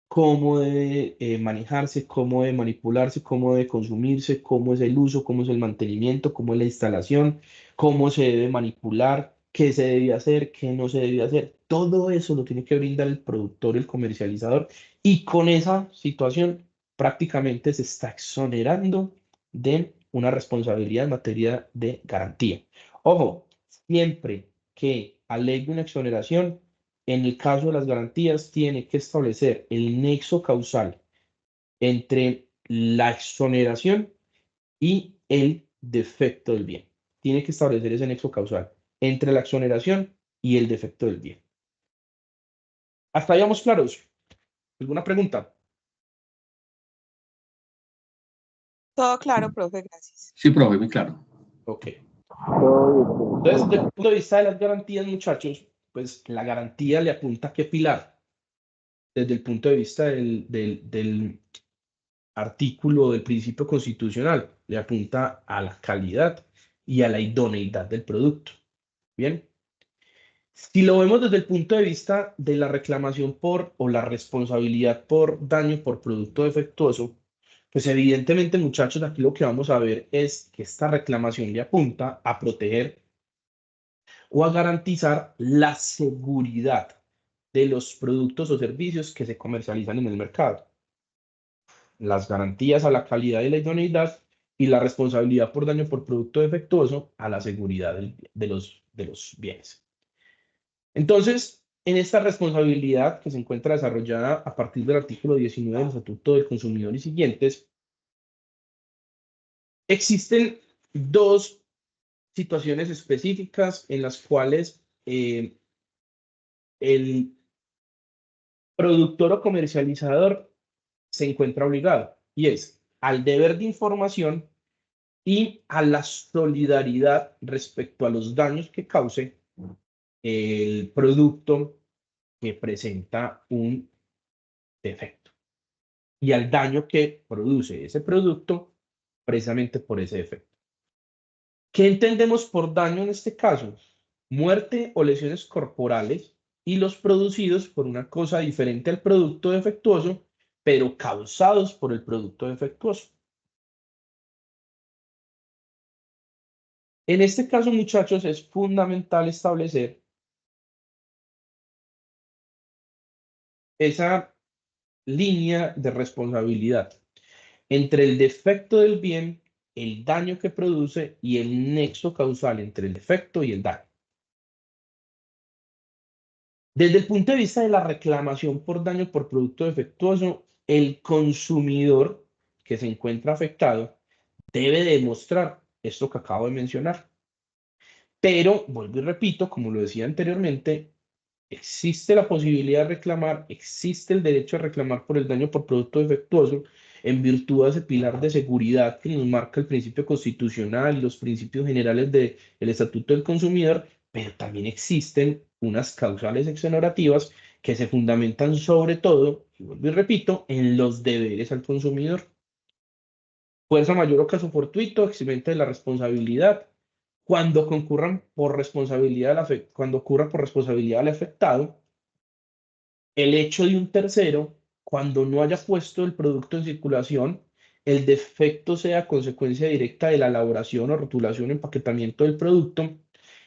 Cómo debe manejarse, cómo debe manipularse, cómo debe consumirse, cómo es el uso, cómo es el mantenimiento, cómo es la instalación, cómo se debe manipular, qué se debe hacer, qué no se debe hacer. Todo eso lo tiene que brindar el productor, el comercializador, y con esa situación prácticamente se está exonerando de una responsabilidad en materia de garantía. Ojo, siempre que alegue una exoneración, en el caso de las garantías, tiene que establecer el nexo causal entre la exoneración y el defecto del bien. Tiene que establecer ese nexo causal entre la exoneración y el defecto del bien. ¿Hasta ahí vamos claros? ¿Alguna pregunta? Todo claro, profe, gracias. Sí, profe, muy claro. Ok. Todo Entonces, desde el punto de vista de las garantías, muchachos, pues la garantía le apunta a qué pilar. Desde el punto de vista del artículo del principio constitucional, le apunta a la calidad y a la idoneidad del producto. Bien. Si lo vemos desde el punto de vista de la reclamación por o la responsabilidad por daño por producto defectuoso, pues evidentemente, muchachos, aquí lo que vamos a ver es que esta reclamación le apunta a proteger o a garantizar la seguridad de los productos o servicios que se comercializan en el mercado. Las garantías a la calidad y la idoneidad y la responsabilidad por daño por producto defectuoso a la seguridad de los bienes. Entonces, en esta responsabilidad que se encuentra desarrollada a partir del artículo 19 del Estatuto del Consumidor y siguientes, existen dos situaciones específicas en las cuales el productor o comercializador se encuentra obligado, y es al deber de información y a la solidaridad respecto a los daños que cause el producto que presenta un defecto y al daño que produce ese producto precisamente por ese defecto. ¿Qué entendemos por daño en este caso? Muerte o lesiones corporales y los producidos por una cosa diferente al producto defectuoso, pero causados por el producto defectuoso. En este caso, muchachos, es fundamental establecer esa línea de responsabilidad entre el defecto del bien, el daño que produce y el nexo causal entre el defecto y el daño. Desde el punto de vista de la reclamación por daño por producto defectuoso, el consumidor que se encuentra afectado debe demostrar esto que acabo de mencionar. Pero, vuelvo y repito, como lo decía anteriormente, existe la posibilidad de reclamar, existe el derecho a reclamar por el daño por producto defectuoso en virtud de ese pilar de seguridad que nos marca el principio constitucional y los principios generales del Estatuto del Consumidor, pero también existen unas causales exonerativas que se fundamentan sobre todo, y vuelvo y repito, en los deberes al consumidor. Fuerza mayor o caso fortuito, eximenta de la responsabilidad. Cuando concurran por responsabilidad, cuando ocurra por responsabilidad del afectado, el hecho de un tercero, cuando no haya puesto el producto en circulación, el defecto sea consecuencia directa de la elaboración o rotulación o empaquetamiento del producto,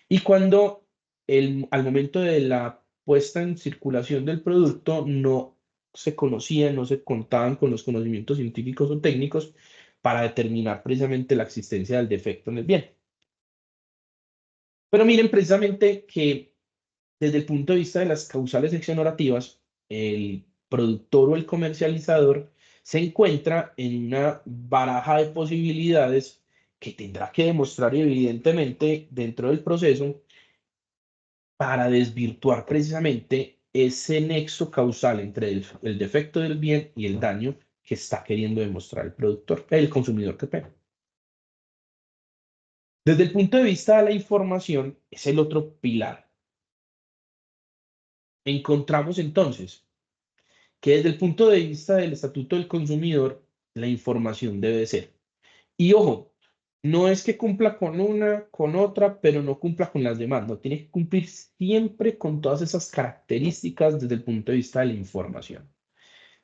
y cuando al momento de la puesta en circulación del producto no se conocían, no se contaban con los conocimientos científicos o técnicos para determinar precisamente la existencia del defecto en el bien. Pero miren precisamente que desde el punto de vista de las causales exonerativas, el productor o el comercializador se encuentra en una baraja de posibilidades que tendrá que demostrar evidentemente dentro del proceso para desvirtuar precisamente ese nexo causal entre el defecto del bien y el daño que está queriendo demostrar el productor, el consumidor que pega. Desde el punto de vista de la información, es el otro pilar. Encontramos entonces que desde el punto de vista del Estatuto del Consumidor, la información debe ser. Y ojo, no es que cumpla con una, con otra, pero no cumpla con las demás. No, tiene que cumplir siempre con todas esas características desde el punto de vista de la información.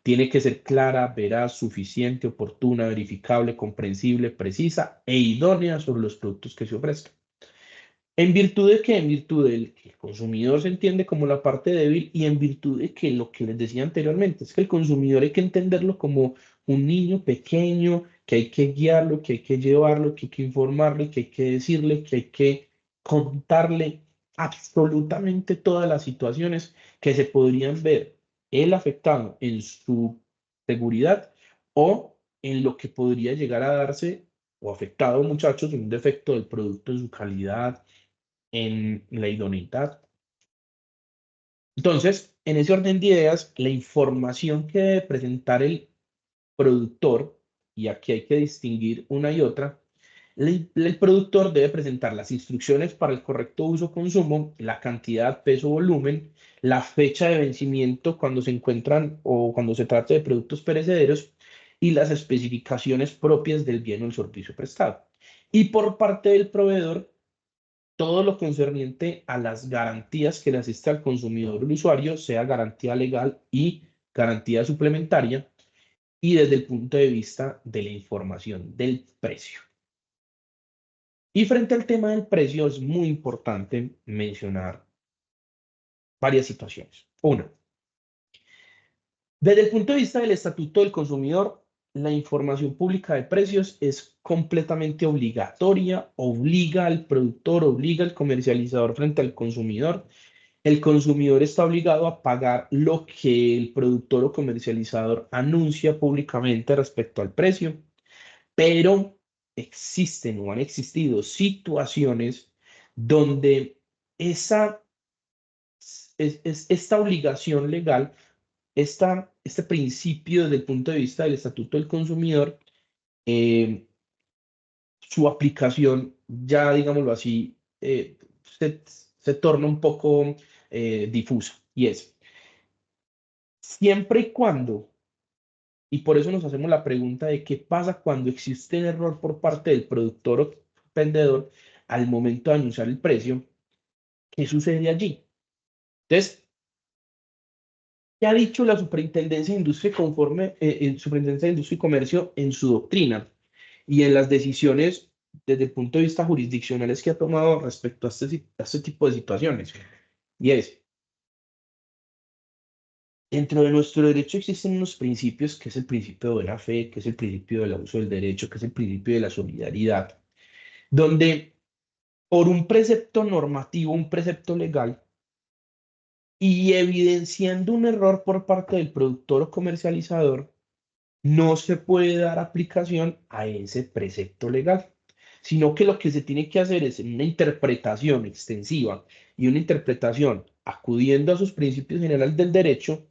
Tiene que ser clara, veraz, suficiente, oportuna, verificable, comprensible, precisa e idónea sobre los productos que se ofrezcan. ¿En virtud de qué? En virtud del que el consumidor se entiende como la parte débil y en virtud de que lo que les decía anteriormente es que el consumidor hay que entenderlo como un niño pequeño, que hay que guiarlo, que hay que llevarlo, que hay que informarle, que hay que decirle, que hay que contarle absolutamente todas las situaciones que se podrían ver el afectado en su seguridad o en lo que podría llegar a darse o afectado, muchachos, en un defecto del producto, en su calidad, en la idoneidad. Entonces, en ese orden de ideas, la información que debe presentar el productor, y aquí hay que distinguir una y otra, el productor debe presentar las instrucciones para el correcto uso o consumo, la cantidad, peso, volumen, la fecha de vencimiento cuando se encuentran o cuando se trata de productos perecederos y las especificaciones propias del bien o el servicio prestado. Y por parte del proveedor, todo lo concerniente a las garantías que le asiste al consumidor o al usuario, sea garantía legal y garantía suplementaria, y desde el punto de vista de la información del precio. Y frente al tema del precio es muy importante mencionar varias situaciones. Una, desde el punto de vista del Estatuto del Consumidor, la información pública de precios es completamente obligatoria, obliga al productor, obliga al comercializador frente al consumidor. El consumidor está obligado a pagar lo que el productor o comercializador anuncia públicamente respecto al precio, pero existen o han existido situaciones donde esa, esta obligación legal, este principio desde el punto de vista del Estatuto del Consumidor, eh, su aplicación ya, digámoslo así, se torna un poco difusa. Y es, siempre y cuando, y por eso nos hacemos la pregunta de qué pasa cuando existe un error por parte del productor o vendedor al momento de anunciar el precio, ¿qué sucede allí? Entonces, ¿qué ha dicho la Superintendencia de Industria Superintendencia de Industria y Comercio en su doctrina y en las decisiones desde el punto de vista jurisdiccionales que ha tomado respecto a este tipo de situaciones? Y es, dentro de nuestro derecho existen unos principios, que es el principio de buena fe, que es el principio del uso del derecho, que es el principio de la solidaridad, donde por un precepto normativo, un precepto legal, y evidenciando un error por parte del productor o comercializador, no se puede dar aplicación a ese precepto legal, sino que lo que se tiene que hacer es una interpretación extensiva y una interpretación acudiendo a sus principios generales del derecho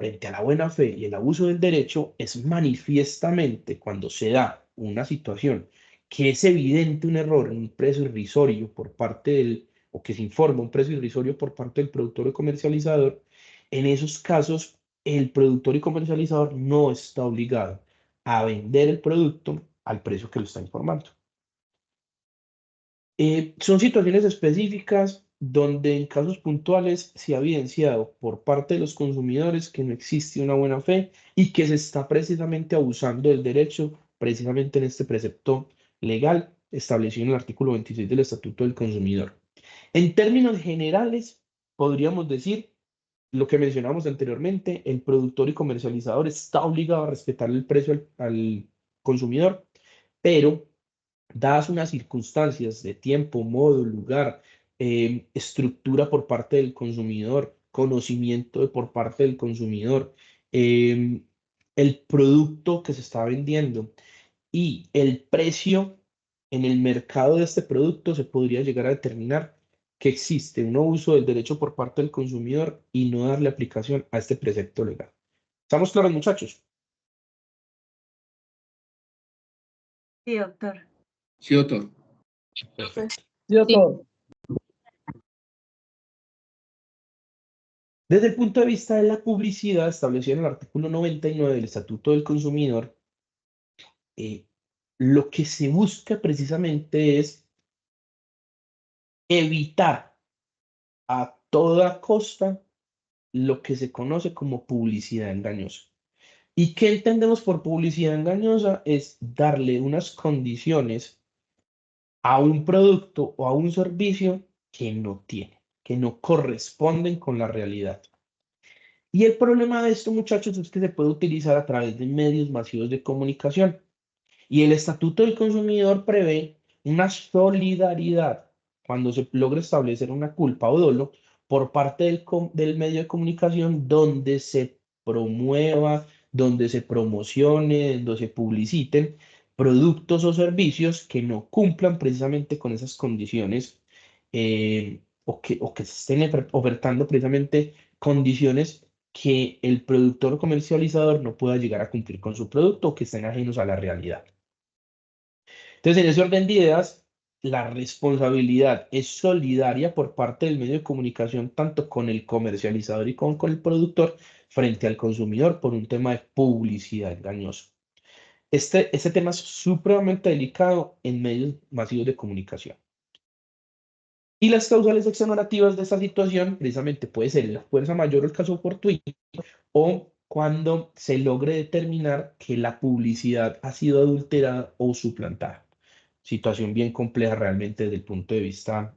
frente a la buena fe y el abuso del derecho. Es manifiestamente cuando se da una situación que es evidente un error en un precio irrisorio por parte o que se informa un precio irrisorio por parte del productor o comercializador. En esos casos, el productor y comercializador no está obligado a vender el producto al precio que lo está informando. Son situaciones específicas donde en casos puntuales se ha evidenciado por parte de los consumidores que no existe una buena fe y que se está precisamente abusando del derecho, precisamente en este precepto legal establecido en el artículo 26 del Estatuto del Consumidor. En términos generales, podríamos decir lo que mencionamos anteriormente: el productor y comercializador está obligado a respetar el precio al consumidor, pero dadas unas circunstancias de tiempo, modo, lugar, estructura por parte del consumidor, conocimiento por parte del consumidor, eh, el producto que se está vendiendo y el precio en el mercado de este producto, se podría llegar a determinar que existe un abuso del derecho por parte del consumidor y no darle aplicación a este precepto legal. ¿Estamos claros, muchachos? Sí, doctor. Sí, doctor. Perfecto. Sí, doctor. Desde el punto de vista de la publicidad, establecido en el artículo 99 del Estatuto del Consumidor, eh, lo que se busca precisamente es evitar a toda costa lo que se conoce como publicidad engañosa. ¿Y qué entendemos por publicidad engañosa? Es darle unas condiciones a un producto o a un servicio que no tiene, que no corresponden con la realidad. Y el problema de esto, muchachos, es que se puede utilizar a través de medios masivos de comunicación. Y el Estatuto del Consumidor prevé una solidaridad cuando se logra establecer una culpa o dolo por parte del medio de comunicación donde se promueva, donde se promocione, donde se publiciten productos o servicios que no cumplan precisamente con esas condiciones o que se estén ofertando precisamente condiciones que el productor o comercializador no pueda llegar a cumplir con su producto o que estén ajenos a la realidad. Entonces, en ese orden de ideas, la responsabilidad es solidaria por parte del medio de comunicación, tanto con el comercializador y con el productor, frente al consumidor por un tema de publicidad engañosa. Este tema es supremamente delicado en medios masivos de comunicación. Y las causales exonerativas de esta situación, precisamente puede ser la fuerza mayor o el caso fortuito, o cuando se logre determinar que la publicidad ha sido adulterada o suplantada. Situación bien compleja realmente desde el punto de vista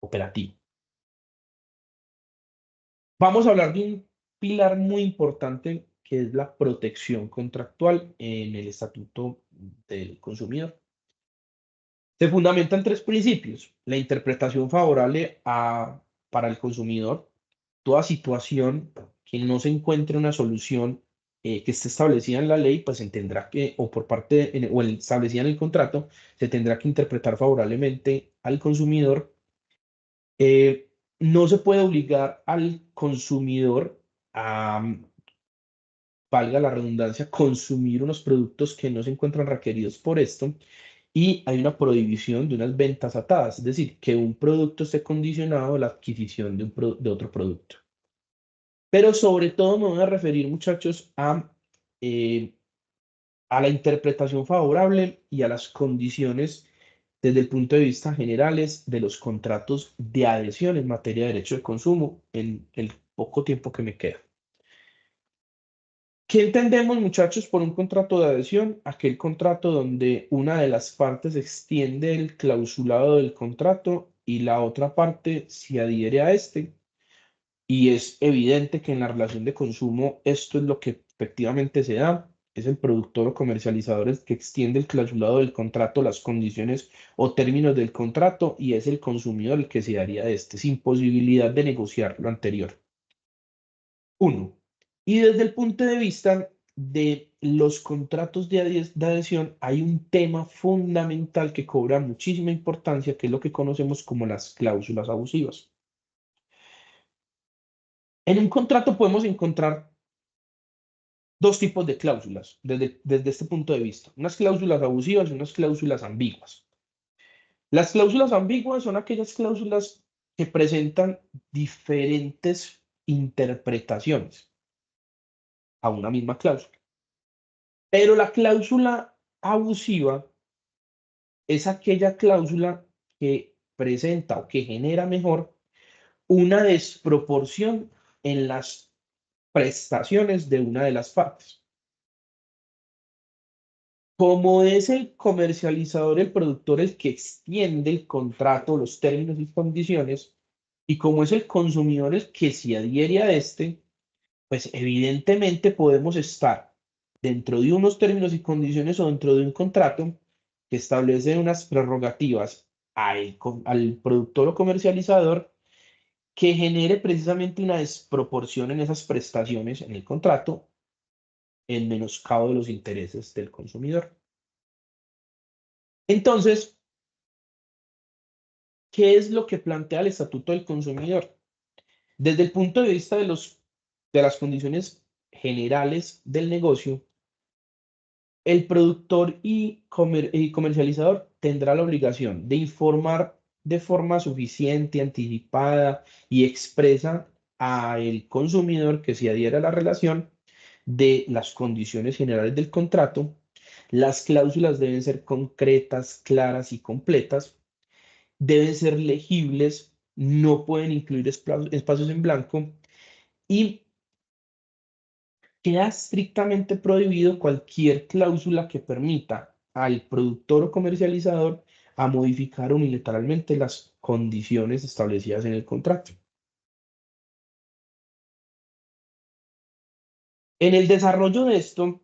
operativo. Vamos a hablar de un pilar muy importante que es la protección contractual en el Estatuto del Consumidor. Se fundamenta en tres principios: la interpretación favorable para el consumidor, toda situación que no se encuentre una solución que esté establecida en la ley, pues se tendrá que, o por parte, o establecida en el contrato, se tendrá que interpretar favorablemente al consumidor. No se puede obligar al consumidor a, valga la redundancia, consumir unos productos que no se encuentran requeridos por esto. Y hay una prohibición de unas ventas atadas, es decir, que un producto esté condicionado a la adquisición de otro producto. Pero sobre todo me voy a referir, muchachos, eh, a la interpretación favorable y a las condiciones desde el punto de vista generales de los contratos de adhesión en materia de derecho de consumo en el poco tiempo que me queda. ¿Qué entendemos, muchachos, por un contrato de adhesión? Aquel contrato donde una de las partes extiende el clausulado del contrato y la otra parte se adhiere a este. Y es evidente que en la relación de consumo esto es lo que efectivamente se da. Es el productor o comercializador el que extiende el clausulado del contrato, las condiciones o términos del contrato, y es el consumidor el que se daría de este, sin posibilidad de negociar lo anterior. Uno. Y desde el punto de vista de los contratos de adhesión, hay un tema fundamental que cobra muchísima importancia, que es lo que conocemos como las cláusulas abusivas. En un contrato podemos encontrar dos tipos de cláusulas desde este punto de vista: unas cláusulas abusivas y unas cláusulas ambiguas. Las cláusulas ambiguas son aquellas cláusulas que presentan diferentes interpretaciones a una misma cláusula. Pero la cláusula abusiva es aquella cláusula que presenta o que genera mejor una desproporción en las prestaciones de una de las partes. Como es el comercializador, el productor, el que extiende el contrato, los términos y condiciones, y como es el consumidor el que se adhiere a este, pues evidentemente podemos estar dentro de unos términos y condiciones o dentro de un contrato que establece unas prerrogativas al productor o comercializador que genere precisamente una desproporción en esas prestaciones en el contrato en menoscabo de los intereses del consumidor. Entonces, ¿qué es lo que plantea el Estatuto del Consumidor? Desde el punto de vista de las condiciones generales del negocio, el productor y comercializador tendrá la obligación de informar de forma suficiente, anticipada y expresa al consumidor que se adhiera a la relación de las condiciones generales del contrato. Las cláusulas deben ser concretas, claras y completas. Deben ser legibles, no pueden incluir espacios en blanco, y queda estrictamente prohibido cualquier cláusula que permita al productor o comercializador a modificar unilateralmente las condiciones establecidas en el contrato. En el desarrollo de esto,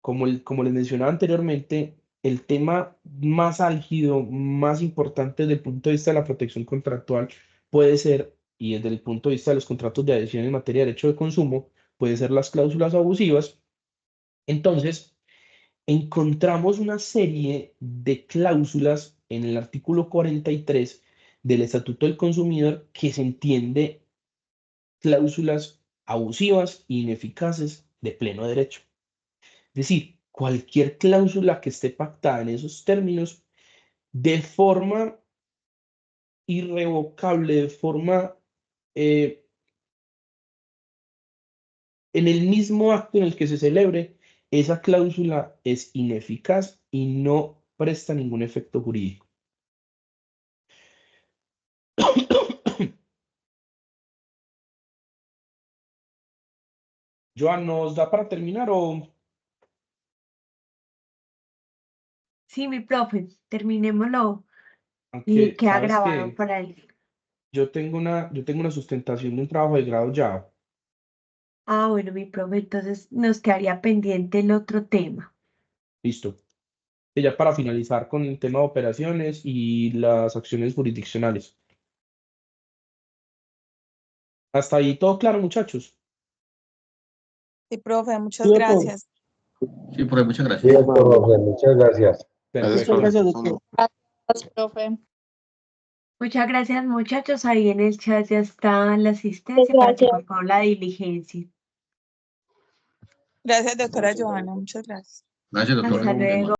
como les mencionaba anteriormente, el tema más álgido, más importante desde el punto de vista de la protección contractual puede ser, y desde el punto de vista de los contratos de adhesión en materia de derecho de consumo, puede ser las cláusulas abusivas. Entonces, encontramos una serie de cláusulas en el artículo 43 del Estatuto del Consumidor que se entiende cláusulas abusivas e ineficaces de pleno derecho. Es decir, cualquier cláusula que esté pactada en esos términos de forma irrevocable, de forma en el mismo acto en el que se celebre, esa cláusula es ineficaz y no presta ningún efecto jurídico. Joan, ¿nos da para terminar o...? Sí, mi profe, terminémoslo y Aunque, queda ¿sabes grabado qué? para él. Yo tengo una sustentación de un trabajo de grado ya. Ah, bueno, mi profe, entonces nos quedaría pendiente el otro tema. Listo. Y ya para finalizar con el tema de operaciones y las acciones jurisdiccionales. Hasta ahí todo claro, muchachos. Sí, profe, muchas Sí, doctor. gracias. Sí, profe, muchas Sí, gracias. doctor, muchas gracias. Perfecto. Muchas gracias, doctor. Gracias, profe. Muchas gracias, muchachos. Ahí en el chat ya está la asistencia para que por favor la diligencia. Gracias, doctora Johanna, muchas gracias. Gracias, doctor. Hasta luego.